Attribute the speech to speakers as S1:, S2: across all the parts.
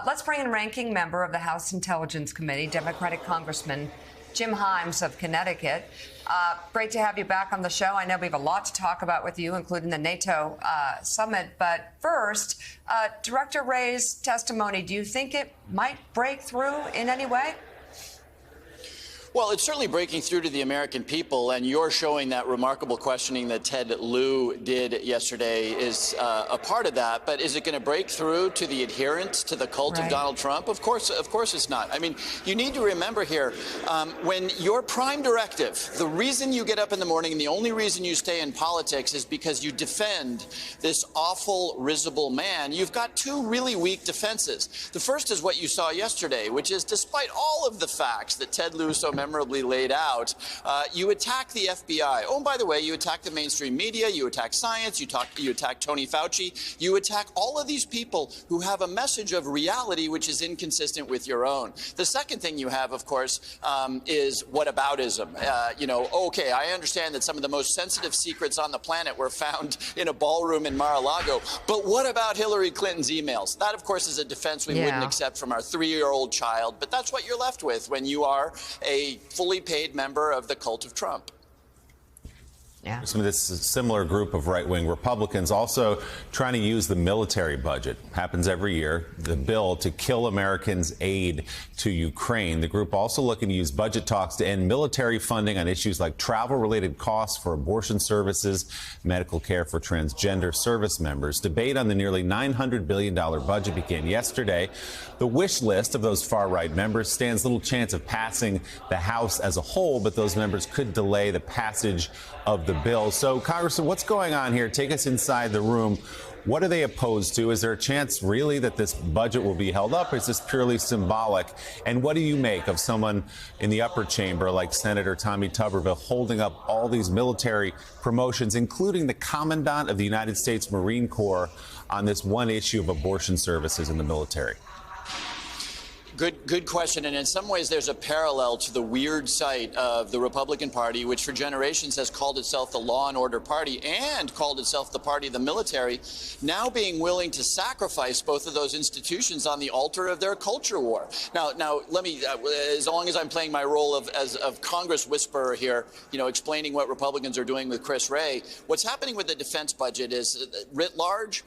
S1: Let's bring in ranking member of the House Intelligence Committee, Democratic Congressman Jim Himes of Connecticut. Great to have you back on the show. I know we have a lot to talk about with you, including the NATO summit. But first, Director Wray's testimony, do you think it might break through in any way?
S2: Well, it's certainly breaking through to the American people, and you're showing that remarkable questioning that Ted Lieu did yesterday is a part of that. But is it going to break through to the adherents to the cult of Donald Trump? Of course it's not. I mean, you need to remember here, when your prime directive, the reason you get up in the morning and the only reason you stay in politics is because you defend this awful, risible man, you've got two really weak defenses. The first is what you saw yesterday, which is despite all of the facts that Ted Lieu so memorably laid out, you attack the FBI. Oh, and by the way, you attack the mainstream media, you attack science, you attack Tony Fauci, you attack all of these people who have a message of reality which is inconsistent with your own. The second thing you have, of course, is whataboutism. Okay, I understand that some of the most sensitive secrets on the planet were found in a ballroom in Mar-a-Lago, but what about Hillary Clinton's emails? That, of course, is a defense we wouldn't accept from our 3-year-old child, but that's what you're left with when you are a fully paid member of the cult of Trump.
S3: Yeah. Some of this similar group of right-wing Republicans also trying to use the military budget. Happens every year. The bill to kill Americans' aid to Ukraine. The group also looking to use budget talks to end military funding on issues like travel-related costs for abortion services, medical care for transgender service members. Debate on the nearly $900 billion budget began yesterday. The wish list of those far-right members stands little chance of passing the House as a whole, but those members could delay the passage of the bill. So, Congressman, what's going on here? Take us inside the room. What are they opposed to? Is there a chance, really, that this budget will be held up, or is this purely symbolic? And what do you make of someone in the upper chamber like Senator Tommy Tuberville holding up all these military promotions, including the Commandant of the United States Marine Corps, on this one issue of abortion services in the military?
S2: Good question. And in some ways, there's a parallel to the weird sight of the Republican Party, which for generations has called itself the law and order party and called itself the party of the military, now being willing to sacrifice both of those institutions on the altar of their culture war. Now, let me, as long as I'm playing my role of Congress whisperer here, explaining what Republicans are doing with Chris Wray, what's happening with the defense budget is, writ large,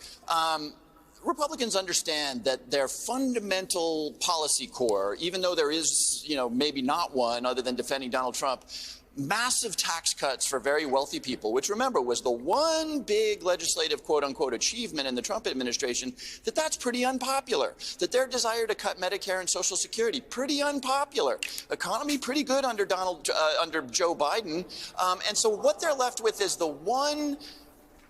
S2: Republicans understand that their fundamental policy core, even though there is, maybe not one other than defending Donald Trump, massive tax cuts for very wealthy people, which, remember, was the one big legislative quote-unquote achievement in the Trump administration, that's pretty unpopular. That their desire to cut Medicare and Social Security, pretty unpopular. Economy, pretty good under Joe Biden. And so what they're left with is the one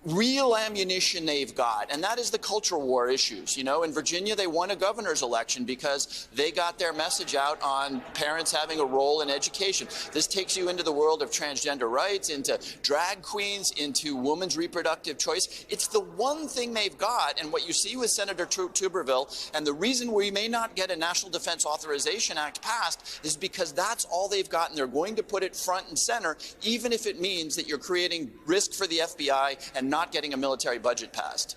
S2: real ammunition they've got, and that is the cultural war issues. In Virginia, they won a governor's election because they got their message out on parents having a role in education. This takes you into the world of transgender rights, into drag queens, into women's reproductive choice. It's the one thing they've got, and what you see with Senator Tuberville, and the reason we may not get a National Defense Authorization Act passed is because that's all they've got, and they're going to put it front and center, even if it means that you're creating risk for the FBI and not getting a military budget passed.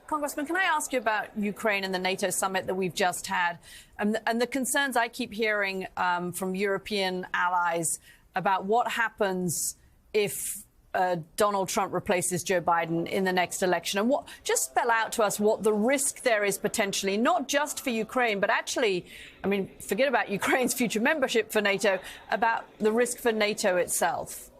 S4: Congressman, can I ask you about Ukraine and the NATO summit that we've just had, and the concerns I keep hearing from European allies about what happens if Donald Trump replaces Joe Biden in the next election? And just spell out to us what the risk there is potentially, not just for Ukraine, but actually, forget about Ukraine's future membership for NATO, about the risk for NATO itself.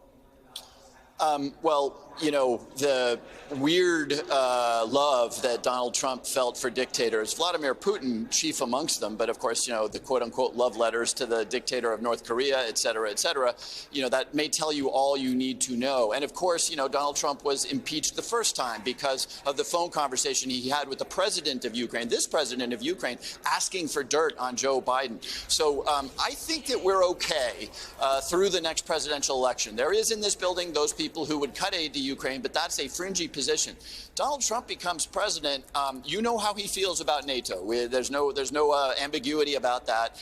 S2: The weird love that Donald Trump felt for dictators, Vladimir Putin chief amongst them, but of course, the quote-unquote love letters to the dictator of North Korea, et cetera, that may tell you all you need to know. And of course, Donald Trump was impeached the first time because of the phone conversation he had with the president of Ukraine, this president of Ukraine, asking for dirt on Joe Biden. So I think that we're okay through the next presidential election. There is in this building those people who would cut aid to Ukraine, but that's a fringy position. Donald Trump becomes president. You know how he feels about NATO. There's no ambiguity about that.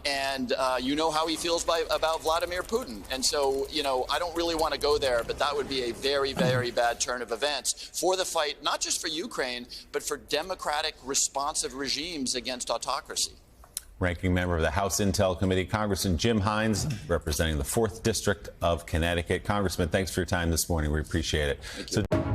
S2: And you know how he feels about Vladimir Putin. And so, you know, I don't really want to go there, but that would be a very, very bad turn of events for the fight, not just for Ukraine, but for democratic, responsive regimes against autocracy.
S3: Ranking member of the House Intel Committee, Congressman Jim Hines, representing the 4th District of Connecticut. Congressman, thanks for your time this morning. We appreciate it.
S2: Thank you.